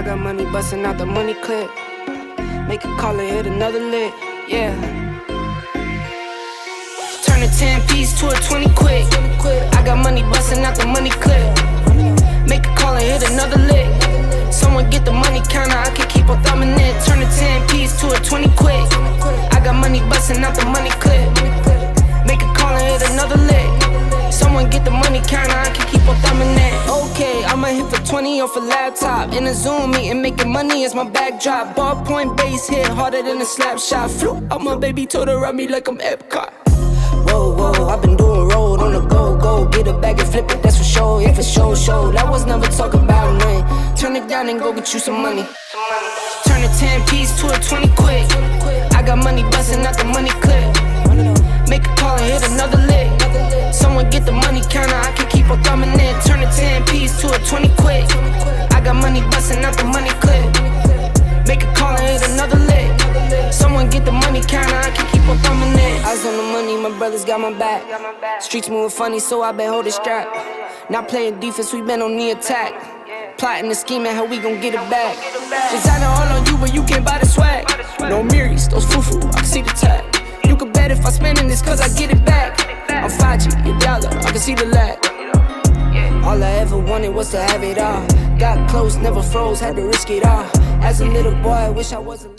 got money busting out the money clip. Make a call and hit another lick, yeah. Turn a 10-piece to a 20 quick. I got money busting out the money clip. Make a call and hit another lick. Someone get the money counter, I can keep on thumbing it. Turn a 10-piece to a 20 quick. I got money busting out the money clip. Make a call and hit another lick. Someone get the money counter, I can keep on thumbing it. Okay, I'ma hit for 20 off a laptop. In a Zoom meeting, making money is my backdrop. Ballpoint base hit harder than a slap shot. Flew out my baby, told her ride me like I'm Epcot. Whoa, whoa, I've been doing road on the go. Get a bag and flip it, that's for sure. Yeah, for sure. That was never talk about nothing. Turn it down and go get you some money. Turn a 10-piece to a 20 quick. I got money busting out the money clip. Make a call and hit another lick. Someone get the money counter, I can keep on thumbing it. Turn a 10-piece to a 20 quick. I got money busting out the money clip. Make a call and hit another lick. Someone get the money counter, I can keep on thumbing it. Eyes on the money, my brothers got my back. Streets moving funny, so I been holding strap. Not playing defense, we been on the attack. Plotting and scheming, how we gon' get it back. Designer all on you, but you can't buy the swag. No Miris, those foo-foo, I can see the tag. You can bet if I spendin' this, cause I get it back. I'm 5G, your dollar, I can see the lag. All I ever wanted was to have it all. Got close, never froze, had to risk it all. As a little boy, I wish I wasn't